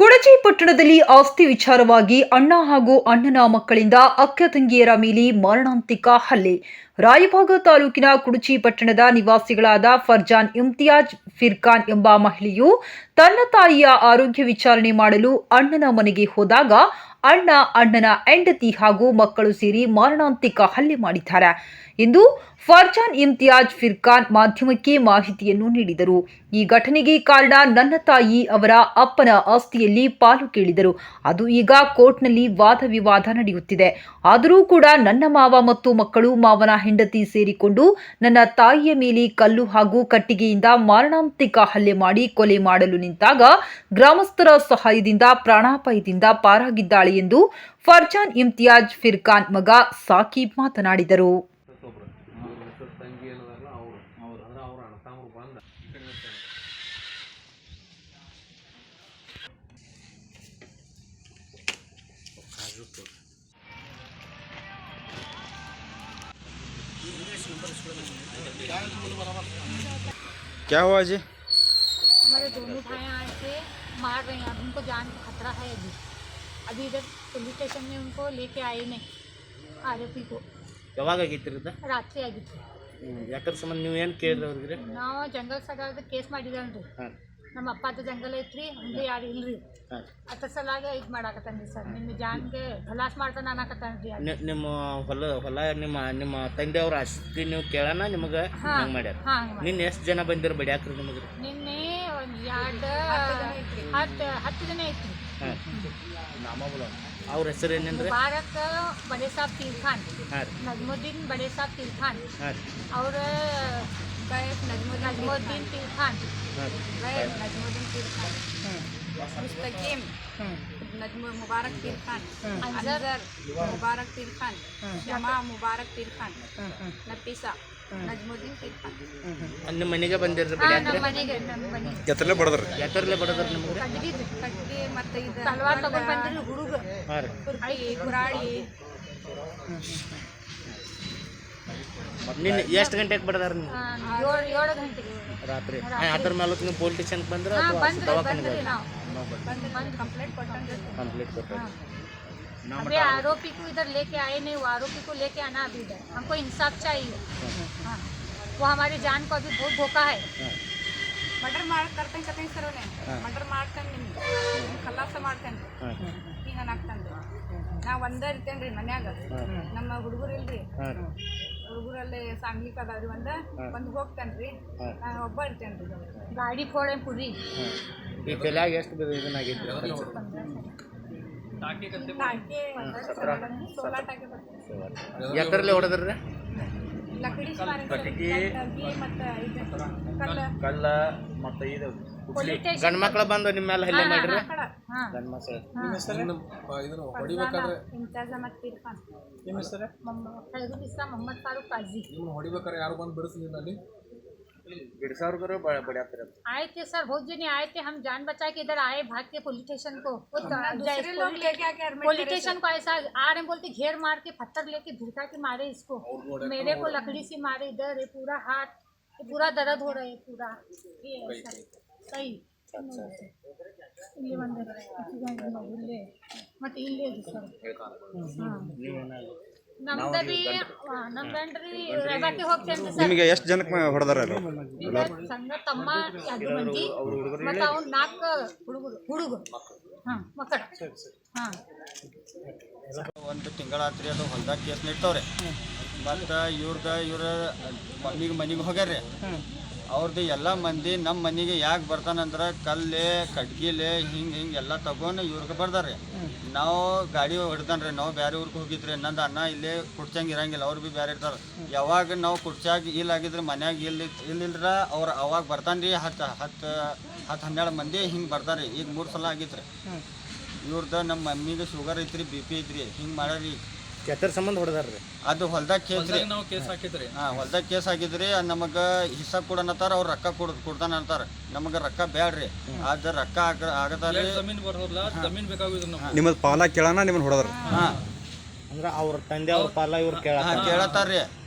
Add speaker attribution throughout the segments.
Speaker 1: ಕುಡಚಿ ಪಟ್ಟಣದಲ್ಲಿ ಆಸ್ತಿ ವಿಚಾರವಾಗಿ ಅಣ್ಣ ಹಾಗೂ ಅಣ್ಣನ ಮಕ್ಕಳಿಂದ ಅಕ್ಕ ತಂಗಿಯರ ಮೇಲೆ ಮಾರಣಾಂತಿಕ ಹಲ್ಲೆ. ರಾಯಭಾಗ ತಾಲೂಕಿನ ಕುಡಚಿ ಪಟ್ಟಣದ ನಿವಾಸಿಗಳಾದ ಫರ್ಜಾನ್ ಇಮ್ತಿಯಾಜ್ ಫಿರ್ಖಾನ್ ಎಂಬ ಮಹಿಳೆಯು ತನ್ನ ತಾಯಿಯ ಆರೋಗ್ಯ ವಿಚಾರಣೆ ಮಾಡಲು ಅಣ್ಣನ ಮನೆಗೆ ಹೋದಾಗ ಅಣ್ಣನ ಹೆಂಡತಿ ಹಾಗೂ ಮಕ್ಕಳು ಸೇರಿ ಮಾರಣಾಂತಿಕ ಹಲ್ಲೆ ಮಾಡಿದ್ದಾರೆ ಎಂದು ಫರ್ಜಾನ್ ಇಮ್ತಿಯಾಜ್ ಫಿರ್ಖಾನ್ ಮಾಧ್ಯಮಕ್ಕೆ ಮಾಹಿತಿಯನ್ನು ನೀಡಿದರು. ಈ ಘಟನೆಗೆ ಕಾರಣ ನನ್ನ ತಾಯಿ ಅವರ ಅಪ್ಪನ ಆಸ್ತಿಯಲ್ಲಿ ಪಾಲು ಕೇಳಿದರು. ಅದು ಈಗ ಕೋರ್ಟ್ನಲ್ಲಿ ವಾದ ವಿವಾದ ನಡೆಯುತ್ತಿದೆ. ಆದರೂ ಕೂಡ ನನ್ನ ಮಾವ ಮತ್ತು ಮಕ್ಕಳು ಮಾವನ ಹೆಂಡತಿ ಸೇರಿಕೊಂಡು ನನ್ನ ತಾಯಿಯ ಮೇಲೆ ಕಲ್ಲು ಹಾಗೂ ಕಟ್ಟಿಗೆಯಿಂದ ಮಾರಣಾಂತಿಕ ಹಲ್ಲೆ ಮಾಡಿ ಕೊಲೆ ಮಾಡಲು ನಿಂತಾಗ ಗ್ರಾಮಸ್ಥರ ಸಹಾಯದಿಂದ ಪ್ರಾಣಾಪಾಯದಿಂದ ಪಾರಾಗಿದ್ದಾಳೆ ಎಂದು ಫರ್ಜಾನ್ ಇಮ್ತಿಯಾಜ್ ಫಿರ್ಖಾನ್ ಮಗ ಸಾಕಿಬ್ ಮಾತನಾಡಿದರು.
Speaker 2: क्या हुआ जी?
Speaker 3: हमारे दोनों भाई आए थे, मार रहे हैं. अब उनको जान का खतरा है. अभी इधर पुलिस स्टेशन में उनको लेके आए नहीं ಆರೋಪಿ को.
Speaker 2: ಯಾವಾಗ ಆಗಿತ್ತಿರದ?
Speaker 3: ರಾತ್ರಿ ಆಗಿತ್ತು.
Speaker 2: ಯಾಕಂದ್ರೆ ಸಂಬಂಧ ನೀವು ಏನು ಕೇಳಿದ್ರಿ ಅವ್ರಿಗೆ?
Speaker 3: ನಾವು ಜಂಗಲ್ ಸಗಾದ ಕೇಸ್ ಮಾಡಿದಲ್ರಿ. ನಮ್ಮ ಅಪ್ಪದ ಜಂಗಲ್ ಐತ್ರಿ, ಹಂಗೆ ಯಾರು ಇಲ್ರಿ. ಅದ್ರ ಸಲಾಗ ಇದು ಮಾಡಾಕತ್ತಾನ್ರಿ ಸರ್. ನಿಮ್ಮ ಜಾನ್ಗೆ ಖಲಾಸ್ ಮಾಡ್ತಾನೆ ಅನ್ನಕತ್ತಾನ್ರಿ.
Speaker 2: ನಿಮ್ಮ ಹೊಲ ನಿಮ್ಮ ತಂದೆಯವ್ರ ಆಸ್ತಿ ನೀವು ಕೇಳೋಣ ನಿಮಗೆ ಹಂಗೆ ಮಾಡ್ಯಾರ. ನಿನ್ನೆ ಎಷ್ಟು ಜನ ಬಂದಿರ ಬಡಿಯಾಕ್ರಿ ನಿಮಗೆ?
Speaker 3: ನಿನ್ನೆ ಒಂದು 10 ಜನ ಐತ್ರಿ.
Speaker 2: ಅವ್ರ ಹೆಸರು ಏನೇನ್ರಿ?
Speaker 3: ಮುಬಾರಕ್ ಬಡೆ ಸಾಬ್ ತೀರ್ಖಾನ್, ನಜ್ಮುದ್ದೀನ್ ಬಡೆ ಸಾಬ್ ತೀರ್ಖಾನ್, ಅವ್ರ नजमुद्दीन तीरखान, नजमुद्दीन तीरखान, मुस्तकीम मुबारक तीरखान, अंजर मुबारक तीरखान, शमा मुबारक तीरखान, नफीसा नजमुद्दीन तीरखान.
Speaker 2: ನಿಮ್ಮ ಮನೆಗೆ ಬಂದಿರ್ರಿ ಬಡಿಯಾಕ್ರಿ? ಎತ್ತರಲೆ ಬಡದ್ರಿ ನಿಮಗೆ?
Speaker 3: ಕಟ್ಟಿ ಮತ್ತೆ ಇದು ತಲವಾರ್ ತಗೊಂಡು ಬಂದ್ರಿ ಹುಡುಗ. ಕುರಾಳಿ.
Speaker 2: ನಿನ್ನೆ ಎಷ್ಟು ಗಂಟೆಗೆ ಬಡದಾರ?
Speaker 3: 7 ಗಂಟೆಗೆ
Speaker 2: ರಾತ್ರಿ. ಅದ್ರ ಮೇಲೆ ನೀವು ಪೊಲೀಸ್ ಸ್ಟೇಷನ್ಗೆ ಬಂದ್ರೆ
Speaker 3: कंप्लेंट
Speaker 2: ಕೊಟ್ಟರೆ?
Speaker 3: अभी आरोपी को इधर लेके आए नहीं. वो आरोपी को लेके आना अभी इधर. हमको इंसाफ चाहिए. हाँ, वो हमारी जान को अभी बहुत धोखा है. ಮರ್ಡರ್ ಮಾಡ್ತಾನೆ ಕತೆ ಸರೋನೆ ಮರ್ಡರ್ ಮಾಡ್ತಾನೆ. ನಿಮ್ಗೆ ಖಲಾಸ ಮಾಡ್ತಾನೆ ಹಿಂಗೆ ಅನ್ನಾಗ್ತಾನೆ. ನಾ ಒಂದೇ ಇರ್ತೇನೆ ರೀ ಮನ್ಯಾಗ. ನಮ್ಮ ಹುಡುಗರು ಇಲ್ರಿ, ಹುಡುಗರಲ್ಲಿ ಸಾಂಗ್ಲಿಕ್ ಅದಾವ್ರಿ. ಒಂದು ಹೋಗ್ತಾನೆ ರೀ, ನಾನು ಒಬ್ಬ ಇರ್ತೇನೆ ರೀ. ಗಾಡಿ ಫೋಡೆ ಪುರಿ.
Speaker 2: ಈ ಬೆಲೆಯಾಗ ಎಷ್ಟು ಇದನ್ನಾಗಿತ್ತು?
Speaker 3: ಟಾಕಿ 16 ಟಾಕಿ ಬರ್ತದೆ.
Speaker 2: ಎತ್ತರಲೆ ಹೊಡೆದ್ರಿ?
Speaker 3: ಲಕಡಿ
Speaker 2: ಕಲ್ಲ ಮತ್ತೆ ಇದು ಗಂಡ ಮಕ್ಕಳು ಬಂದು ನಿಮ್ಮ ಮೇಲೆ ಹಲ್ಲೆ ಮಾಡ್ರಿ? ಗಂಡ ಮಕ್ಕಳು
Speaker 3: ಇಂತಾಜ್ ಅಹಮದ್ ತೀರ್ಖಾನ್. ನಿಮ್ಮ ಹೆಸರು? ಮೊಹಮ್ಮದ್ ಫಾರೂಕ್ ಕಾಜಿ.
Speaker 4: ಹೊಡಿಬೇಕಾರೆ ಯಾರು ಬಂದು ಬಿಡಿಸ್ಲಿಲ್ಲ ಅಲ್ಲಿ?
Speaker 2: बिरसावर बड़े
Speaker 3: आए थे सर, बहुत जने आए थे. हम जान बचा के इधर आए भाग के पुलिस स्टेशन को. पुलिस स्टेशन को ऐसा आ रहे बोलते घेर मार के पत्थर लेके भिड़का के मारे इसको. मेरे को लकड़ी से मारे. इधर है पूरा हाथ, पूरा दर्द हो रहा है पूरा. सही ಇಲ್ಲಿ ಬಂದರೆ ಮತ್ತೆ ಇಲ್ಲೇ ಸರ್.
Speaker 2: ನಿಮಗೆ ಎಷ್ಟು ಜನಕ್ಕೆ ಹೊಡೆದಾರ?
Speaker 3: ಸಂಘ ತಮ್ಮ 2 ಮಂದಿ ಮತ್ತು ಅವ್ನು 4 ಹುಡುಗರು ಮಕ್ಕಳ.
Speaker 5: ಒಂದು ತಿಂಗಳಾತ್ರಿ ಅದು ಹೊಲ್ದಾಗ ಕೇಸ್ ನಿಟ್ಟವ್ರೆ. ಮತ್ತು ಇವ್ರ ಮನೆಗೆ ಹೋಗ್ಯಾರ್ರಿ. ಅವ್ರದ್ದು ಎಲ್ಲ ಮಂದಿ ನಮ್ಮ ಮನೆಗೆ ಯಾಕೆ ಬರ್ತಾನಂದ್ರೆ ಕಲ್ಲೇ ಕಟ್ಗಿಲೆ ಹಿಂಗೆ ಎಲ್ಲ ತಗೊಂಡು ಇವ್ರಿಗೆ ಬರ್ದಾರ್ರಿ. ನಾವು ಗಾಡಿ ಹೊಡ್ತಾನೆ ರೀ. ನಾವು ಬೇರೆ ಊರಿಗೆ ಹೋಗಿದ್ರಿ. ನಂದು ಅಣ್ಣ ಇಲ್ಲೇ ಕುಡ್ಸಂಗೆ ಇರಂಗಿಲ್ಲ, ಅವ್ರು ಭೀ ಬೇರೆ ಇರ್ತಾರೆ. ಯಾವಾಗ ನಾವು ಕುಡ್ಸಾಗ ಇಲ್ಲಾಗಿದ್ರೆ ಮನ್ಯಾಗ ಇಲ್ಲಿಲ್ರ ಅವ್ರು ಅವಾಗ ಬರ್ತಾನೆ ರೀ. 10-12 ಮಂದಿ ಹಿಂಗೆ ಬರ್ತಾರೆ. ಈಗ 3 ಸಲ ಆಗಿತ್ತು ರೀ. ಇವ್ರದ್ದು ನಮ್ಮ ಮಮ್ಮಿಗೆ ಶುಗರ್ ಐತ್ರಿ, BP ಐತ್ರಿ. ಹಿಂಗೆ ಮಾಡ್ಯಾರಿ.
Speaker 2: ಎತ್ತರ ಸಂಬಂಧ ಹೊಡೆದಾರ್ರಿ?
Speaker 5: ಅದು ಹೊಲ್ದಾಗ ಕೇಸ್ ರೀ. ಹೊಲ್ದಾಗ ಕೇಸ್ ಹಾಕಿದ್ರಿ. ನಮಗೆ ಹಿಸಾಬ್ ಕೊಡನತ್ತಾರ. ಅವ್ರು ರೊಕ್ಕ ಕೊಡ್ತಾನ ಅಂತಾರ. ನಮಗೆ ರೊಕ್ಕ ಬ್ಯಾಡ್ರಿ. ಅದ್ರ ರೊಕ್ಕ ಆಗತಾರ.
Speaker 2: ನಿಮ್ಮದು ಪಾಲ ಕೇಳೋಣ ನಿಮ್ಮನ್ನ ಹೊಡೆದಾರ? ಅಂದ್ರೆ ಅವ್ರ ತಂದೆ ಅವ್ರ ಪಾಲ ಇವ್ರು
Speaker 5: ಕೇಳತ್ತಾರ್ರಿ.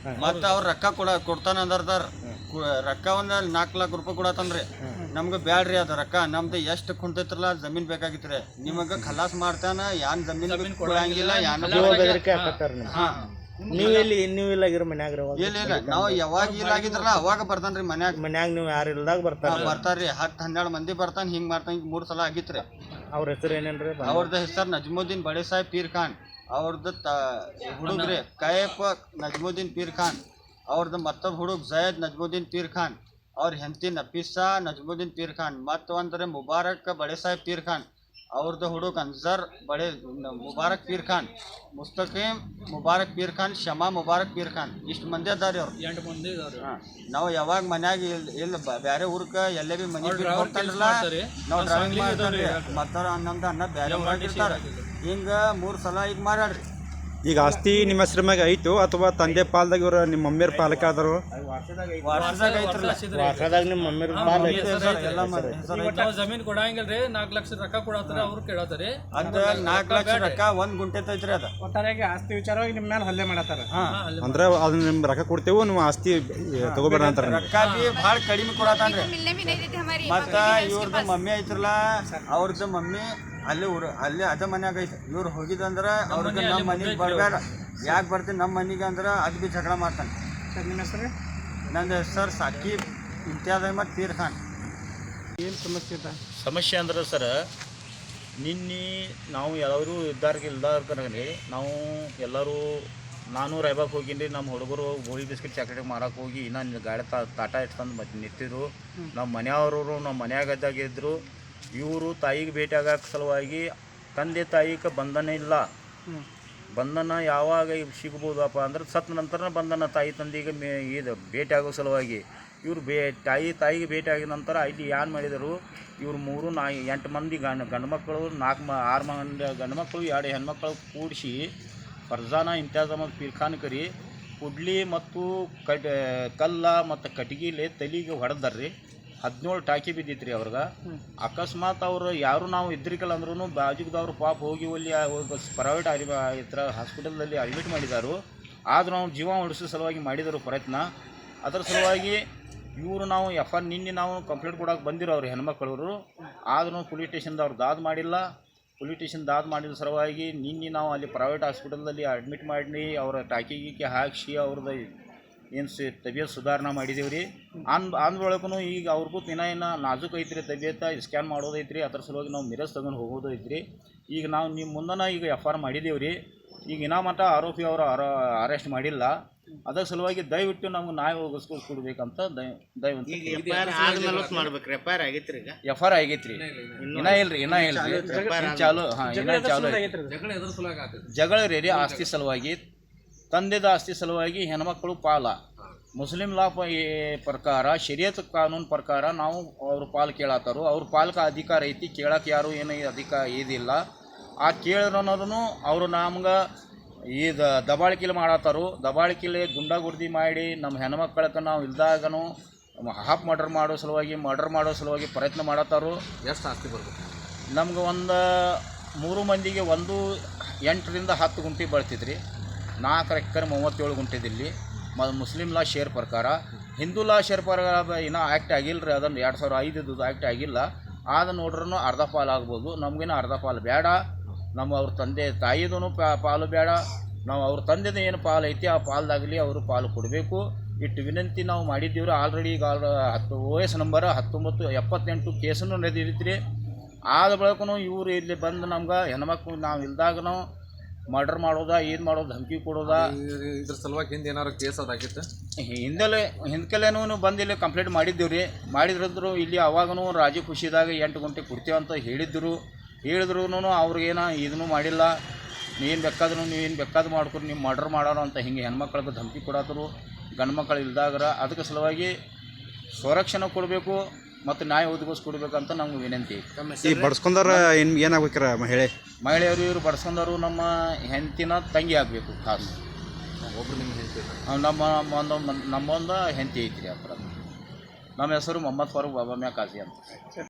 Speaker 5: ಮತ್ತು ಅವ್ರು ರೊಕ್ಕ ಕೊಡ್ತಾನ ಅಂದಾರ. ರೊಕ್ಕ ಒಂದು 4 ಲಕ್ಷ ರೂಪಾಯಿ ಕೊಡತ್ತನ್ರಿ. ನಮ್ಗೆ ಬ್ಯಾಡ್ರಿ ಅದು ರೊಕ್ಕ ನಮ್ದು ಎಷ್ಟು ಕುಂತೈತ್ರಲ್ಲ ಜಮೀನ್ ಬೇಕಾಗಿತ್ರಿ ನಿಮಗೆ ಖಲಾಸ್ ಮಾಡ್ತಾನ ಯಾನ್ ಜಮೀನ್ ಕೊಡಂಗಿಲ್ಲ ಯಾನ್
Speaker 2: ಬೆದರಿಕೆ ಹಾಕತ್ತಾರ ನೀವಿಲ್ಲಾಗಿರೋ ಮನ್ಯಾಗ್ರಿ
Speaker 5: ಇಲ್ಲ ನಾವು ಯಾವಾಗ ಇಲ್ಲಾಗಿದ್ರಲ್ಲ ಅವಾಗ ಬರ್ತಾನ್ರಿ
Speaker 2: ಮನ್ಯಾಗ ನೀವು ಯಾರು ಇಲ್ದಾಗ
Speaker 5: ಬರ್ತಾರ್ರಿ 10-12 ಮಂದಿ ಬರ್ತಾನ ಹಿಂಗ್ ಮಾಡ್ತಾನ 3 ಸಲ ಆಗಿತ್ರಿ.
Speaker 2: ಅವ್ರ ಹೆಸರು ಏನೇನ್ರಿ?
Speaker 5: ಅವ್ರದ್ದು ಹೆಸರು ನಜ್ಮುದ್ದೀನ್ ಬಡೆ ಸಾಹೇಬ್ ಪೀರ್ ಖಾನ್, ಅವ್ರದ್ದು ಹುಡುಗ್ರಿ ಕೈಫ್ ನಜ್ಮುದ್ದೀನ್ ಪೀರ್ ಖಾನ್, ಅವ್ರದ್ದು ಮತ್ತೊಬ್ಬ ಹುಡುಗ ಜಯದ್ ನಜ್ಮುದ್ದೀನ್ ಪೀರ್ ಖಾನ್, ಅವ್ರ ಹೆಂಡತಿ ನಫೀಸಾ ನಜ್ಮುದ್ದೀನ್ ಪೀರ್ ಖಾನ್, ಮತ್ತೊಂದ್ರೆ ಮುಬಾರಕ್ ಬಡೆ ಸಾಹೇಬ್ ಪೀರ್ ಖಾನ್, ಅವ್ರದ್ದು ಹುಡುಗ ಅನ್ಸರ್ ಬಡೆ ಮುಬಾರಕ್ ಪೀರ್ ಖಾನ್, ಮುಸ್ತಕೀಮ್ ಮುಬಾರಕ್ ಪೀರ್ ಖಾನ್, ಶಮಾ ಮುಬಾರಕ್ ಪೀರ್ ಖಾನ್. ಇಷ್ಟು ಮಂದಿ ಅದಾರಿ ಅವ್ರು.
Speaker 4: 8 ಮಂದಿ ಇದಾರೆ.
Speaker 5: ನಾವು ಯಾವಾಗ ಮನ್ಯಾಗ ಇಲ್ಲ ಬೇರೆ ಊರ್ಕ ಎಲ್ಲೇ ಬಿ ಮನೆ ಬರ್ತಾನಲ್ಲ ನಾವು ಡ್ರೈವಿಂಗ್ ಮಾಡ್ತಾರ್ರಿ ಮತ್ತಾರ ನಮ್ದು ಅನ್ನ ಬೇರೆ ಊರಾಗಿರ್ತಾರ. ಹಿಂಗ 3 ಸಲ ಈಗ ಮಾರಾಡ್ರಿ.
Speaker 6: ಈಗ ಆಸ್ತಿ ನಿಮ್ಮ ಹೆಸರ ಮ್ಯಾಗ ಐತು ಅಥವಾ ತಂದೆ ಪಾಲ್ದಾಗ ಇವ್ರ ನಿಮ್ಮ ಮಮ್ಮಿಯರ್ ಪಾಲಕ ಆದರು?
Speaker 5: ವಾರಸದಾಗ ಐತ್ರಲ್ಲ,
Speaker 2: ವಾರದಾಗ ನಿಮ್ಮ ಮಮ್ಮಿರ ಪಾಲ್
Speaker 4: ನಾವು ಜಮೀನ್ ಕೊಡಂಗಿಲ್ರಿ. 4 ಲಕ್ಷ ರೊಕ್ಕ ಕೊಡತ್ತಾರ, ಅವ್ರು ಕೇಳತ್ತಾರಿ.
Speaker 5: ಅದ 4 ಲಕ್ಷ ರೊಕ್ಕ 1 ಗುಂಟೆ ಐತ್ರಿ. ಅದ
Speaker 7: ಒಟ್ಟಾರೆಯಾಗಿ ಆಸ್ತಿ ವಿಚಾರವಾಗಿ ನಿಮ್ಮ ಮೇಲೆ ಹಲ್ಲೆ ಮಾಡತ್ತಾರ.
Speaker 6: ಅಂದ್ರೆ ಅದನ್ನ ನಿಮ್ ರೊಕ್ಕ ಕೊಡ್ತೇವು, ನೀವು ಆಸ್ತಿ ತಗೋಬೇಡ ಅಂತಾರ.
Speaker 5: ರೊಕ್ಕ ಬಿ ಭಾಳ ಕಡಿಮೆ ಕೊಡತಾನ್ರಿ. ಮತ್ತ ಇವ್ರದ್ದು ಮಮ್ಮಿ ಐತ್ರಲ್ಲ, ಅವ್ರದ್ದು ಮಮ್ಮಿ ಅಲ್ಲಿ ಅದ ಮನ್ಯಾಗ ಐತೆ. ಇವ್ರು ಹೋಗಿದಂದ್ರೆ ಅವ್ರಿಗೆ ನಮ್ಮ ಮನೆಗೆ ಬರಬೇಡ, ಯಾಕೆ ಬರ್ತೀನಿ ನಮ್ಮ ಮನೆಗೆ ಅಂದ್ರೆ ಅದು ಬಿ ಜಗಳ ಮಾಡ್ತಾನೆ.
Speaker 7: ಸರ್ ನಿಮ್ಮ ಹೆಸರು?
Speaker 5: ನಂದು ಹೆಸರು ಸಾಕಿಬ್ ಇಮ್ತಿಯಾಜ್ ಅಹಮದ್ ಪೀರ್ ಖಾನ್.
Speaker 7: ಏನು ಸಮಸ್ಯೆ ಇದೆ?
Speaker 8: ಸಮಸ್ಯೆ ಅಂದ್ರೆ ಸರ್, ನಿನ್ನೆ ನಾವು ಎಲ್ಲರೂ ಇಲ್ದಾರ್ಕಂದ್ರೆ ನಾವು ಎಲ್ಲರೂ ನಾನು ರಾಯಬಾಗ್ ಹೋಗಿನಿ. ನಮ್ಮ ಹುಡುಗರು ಗೋಳಿ ಬಿಸ್ಕಿಟ್ ಚಾಕ್ಲೇಟ್ ಮಾರಕ್ಕೆ ಹೋಗಿ ಇನ್ನೂ ಗಾಡಿ ತಾಟ ಇಟ್ಕೊಂಡು ಮತ್ತೆ ನಿಂತಿದ್ರು. ನಮ್ಮ ಮನೆಯವರು ನಮ್ಮ ಮನೆಯಾಗದ್ದಾಗಿದ್ದರು. ಇವರು ತಾಯಿಗೆ ಭೇಟಿ ಆಗಕ್ಕೆ ಸಲುವಾಗಿ ತಂದೆ ತಾಯಿಗೆ ಬಂಧನ ಇಲ್ಲ. ಬಂಧನ ಯಾವಾಗ ಸಿಗ್ಬೋದಪ್ಪ ಅಂದ್ರೆ ಸತ್ತ ನಂತರ ಬಂಧನ ತಾಯಿ ತಂದೆಗೆ ಇದು ಭೇಟಿ ಆಗೋ ಸಲುವಾಗಿ ಇವರು ತಾಯಿಗೆ ಭೇಟಿ ಆಗಿದ ನಂತರ ಇಲ್ಲಿ ಏನು ಮಾಡಿದರು, ಇವ್ರು 8 ಮಂದಿ ಗಂಡು ಮಕ್ಕಳು 6 ಮಂದಿ ಗಂಡು ಮಕ್ಕಳು 2 ಹೆಣ್ಮಕ್ಳು ಕೂಡಿಸಿ ಫರ್ಜಾನ ಇಮ್ತಿಯಾಜ್ ಅಹಮದ್ ಪೀರ್ ಖಾನ್ ಕರಿ ಕುಡ್ಲಿ ಮತ್ತು ಕಲ್ಲ ಮತ್ತು ಕಟ್ಗಿಲೆ ತಲೆಗೆ ಹೊಡೆದಾರ್ರಿ. 17 ಟಾಕಿ ಬಿದ್ದಿತ್ತು ರೀ ಅವ್ರಿಗೆ. ಅಕಸ್ಮಾತ್ ಅವ್ರು ಯಾರು ನಾವು ಇದ್ರಿಕಲ್ಲ ಅಂದ್ರೂ ಬಾಜುಗದವ್ರು ಪಾಪ ಹೋಗಿ ಅಲ್ಲಿ ಪ್ರೈವೇಟ್ ಹಾಸ್ಪಿಟಲ್ದಲ್ಲಿ ಅಡ್ಮಿಟ್ ಮಾಡಿದಾರು. ಆದರೂ ನಾವು ಜೀವ ಉಳಿಸೋ ಸಲುವಾಗಿ ಮಾಡಿದರು ಪ್ರಯತ್ನ. ಅದರ ಸಲುವಾಗಿ ಇವರು ನಾವು ನಿನ್ನೆ ನಾವು ಕಂಪ್ಲೇಂಟ್ ಕೊಡೋಕೆ ಬಂದಿರೋ ಅವ್ರು ಹೆಣ್ಮಕ್ಳವರು. ಆದ್ರೂ ಪೊಲೀಸ್ ಸ್ಟೇಷನ್ದವ್ರು ದಾದ್ ಮಾಡಿಲ್ಲ. ಪೊಲೀಸ್ ಸ್ಟೇಷನ್ ದಾದ್ ಮಾಡಿದ ಸಲುವಾಗಿ ನಿನ್ನೆ ನಾವು ಅಲ್ಲಿ ಪ್ರೈವೇಟ್ ಹಾಸ್ಪಿಟಲ್ದಲ್ಲಿ ಅಡ್ಮಿಟ್ ಮಾಡಿ ಅವರ ಟಾಕಿಗೆ ಹಾಕಿಸಿ ಅವ್ರದ್ದು ಏನು ತಬಿಯತ್ ಸುಧಾರಣೆ ಮಾಡಿದೇವೆ ರೀ. ಅಂದ್ರೊಳಗೂ ಈಗ ಅವ್ರಿಗೂ ಇನ್ನೂ ನಾಜೂಕ್ ಐತ್ರಿ ತಬಿಯತ್ತ, ಸ್ಕ್ಯಾನ್ ಮಾಡೋದೈತ್ರಿ. ಅದ್ರ ಸಲುವಾಗಿ ನಾವು ಮಿರಜ್ ತಗೊಂಡು ಹೋಗೋದು ಐತ್ರಿ. ಈಗ ನಾವು ನಿಮ್ಮ ಮುಂದೆ ಈಗ FR ಮಾಡಿದ್ದೇವೆ ರೀ. ಈಗ ಇನ್ನೂ ಮಟ್ಟ ಆರೋಪಿ ಅವರು ಅರೆಸ್ಟ್ ಮಾಡಿಲ್ಲ. ಅದರ ಸಲುವಾಗಿ ದಯವಿಟ್ಟು ನಮ್ಗೆ ನ್ಯಾಯ ಒದಗಿಸ್ಕೊಡ್ಬೇಕಂತ ದಯವಿಟ್ಟು
Speaker 2: FR ಆಗೈತ್ರಿ.
Speaker 8: FR ಆಗೈತ್ರಿ. ಇನ್ನೂ ಇಲ್ರಿ ಚಾಲು. ಇನ್ನೂ ಚಾಲು ಜಗಳ ರೀ ಆಸ್ತಿ ಸಲುವಾಗಿ, ತಂದೆದ ಆಸ್ತಿ ಸಲುವಾಗಿ ಹೆಣ್ಮಕ್ಕಳು ಪಾಲ ಮುಸ್ಲಿಂ ಲಾ ಪ್ರಕಾರ ಶರೀಯತ್ ಕಾನೂನು ಪ್ರಕಾರ ನಾವು ಅವ್ರ ಪಾಲು ಕೇಳತ್ತಾರು. ಅವ್ರ ಪಾಲಕ ಅಧಿಕಾರ ಐತಿ, ಕೇಳಕ್ಕೆ ಯಾರು ಏನು ಇದಿಲ್ಲ. ಆ ಕೇಳಿರೋನೂ ಅವರು ನಮ್ಗೆ ಇದು ದಬಾಳಿಕೆಲಿ ಮಾಡತ್ತಾರು. ದಬಾಳಿಕೆಲಿ ಗುಂಡಾಗುರ್ದಿ ಮಾಡಿ ನಮ್ಮ ಹೆಣ್ಮಕ್ಳಕ್ಕೆ ನಾವು ಇಲ್ದಾಗನು ಹಾಫ್ ಮರ್ಡರ್ ಮಾಡೋ ಸಲುವಾಗಿ ಪ್ರಯತ್ನ ಮಾಡತ್ತಾರು.
Speaker 4: ಎಷ್ಟು ಆಸ್ತಿ ಬರ್ಬೇಕು
Speaker 8: ನಮ್ಗೆ ಒಂದು 3 ಮಂದಿಗೆ 8 ರಿಂದ 10 ಗುಂಟೆ ಬರ್ತೈತ್ರಿ. 4 ಎಕರೆ 37 ಗುಂಟೆದಲ್ಲಿ ಮುಸ್ಲಿಂ ಲಾ ಶೇರ್ ಪ್ರಕಾರ. ಹಿಂದೂ ಲಾ ಶೇರ್ ಪ್ರಕಾರ ಇನ್ನೂ ಆ್ಯಕ್ಟ್ ಆಗಿಲ್ಲ ರೀ. ಅದನ್ನು 2005 ಆ್ಯಕ್ಟ್ ಆಗಿಲ್ಲ. ಆದ ನೋಡ್ರೂ ಅರ್ಧ ಪಾಲು ಆಗ್ಬೋದು. ನಮಗೇನು ಅರ್ಧ ಪಾಲು ಬೇಡ. ಅವ್ರ ತಂದೆ ತಾಯಿದೂ ಪಾಲು ಬೇಡ. ನಾವು ಅವ್ರ ತಂದೆದು ಏನು ಪಾಲು ಐತಿ ಆ ಪಾಲ್ದಾಗಲಿ ಅವರು ಪಾಲು ಕೊಡಬೇಕು. ಇಟ್ಟು ವಿನಂತಿ ನಾವು ಮಾಡಿದ್ದೀವಿ. ಆಲ್ರೆಡಿ ಈಗ OS ನಂಬರ್ 1978 ಕೇಸನ್ನು ನಡೆದಿತ್ತು. ಆದ ಬಳಿಕೂ ಇವರು ಇಲ್ಲಿ ಬಂದು ನಮ್ಗೆ ಹೆಣ್ಮಕ್ಳು ನಾವು ಇಲ್ದಾಗನೂ ಮರ್ಡರ್ ಮಾಡೋದಾ, ಏನು ಮಾಡೋದು, ಧಮಕಿ ಕೊಡೋದಾ.
Speaker 4: ಇದ್ರ ಸಲುವಾಗಿ ಹಿಂದೆ ಏನಾರು ಕೇಸ್ ಅದಾಗಿತ್ತು?
Speaker 8: ಹಿಂದ್ಕಲೇನೂ ಬಂದು ಇಲ್ಲಿ ಕಂಪ್ಲೇಂಟ್ ಮಾಡಿದ್ದೀವಿ ರೀ. ಮಾಡಿದ್ರು ಇಲ್ಲಿ ಅವಾಗೂ ರಾಜಿ ಖುಷಿದಾಗ 8 ಗಂಟೆ ಕೊಡ್ತೀವಂತ ಹೇಳಿದ್ರು ಅವ್ರಿಗೇನೋ ಇದನ್ನು ಮಾಡಿಲ್ಲ. ನೀವೇನು ಬೇಕಾದ್ರೂ ಮಾಡ್ಕೊರಿ, ನೀವು ಮರ್ಡರ್ ಮಾಡೋರು ಅಂತ ಹಿಂಗೆ ಹೆಣ್ಮಕ್ಳಿಗೆ ಧಮಕಿ ಕೊಡತ್ತರು. ಗಂಡು ಮಕ್ಕಳು ಇಲ್ದಾಗ್ರ ಅದಕ್ಕೆ ಸಲುವಾಗಿ ಸಂರಕ್ಷಣೆ ಕೊಡಬೇಕು ಮತ್ತು ನ್ಯಾಯ ಒದಗಿಸ್ಕೊಡ್ಬೇಕಂತ ನಮ್ಗೆ ವಿನಂತಿ.
Speaker 6: ಈ ಬಡ್ಸ್ಕೊಂಡಾರ ಏನಾಗ್ಬೇಕ್ರ
Speaker 8: ಮಹಿಳೆಯರು ಇವರು ಬಡ್ಸ್ಕೊಂಡವರು ನಮ್ಮ ಹೆಂಡತಿನ ತಂಗಿ ಆಗಬೇಕು. ಖಾಸ್
Speaker 4: ಒಬ್ರು ನಿಮ್ಮ ಹೆಂಡತಿ?
Speaker 8: ನಮ್ಮೊಂದು ಹೆಂಡತಿ ಐತ್ರಿ. ಅಪ್ಪ ನಮ್ಮ ಹೆಸರು ಮೊಹಮ್ಮದ್ ಫಾರೂಕ್ ಬಾಬಾ ಮ್ಯಾ ಕಾಜಿ ಅಂತ.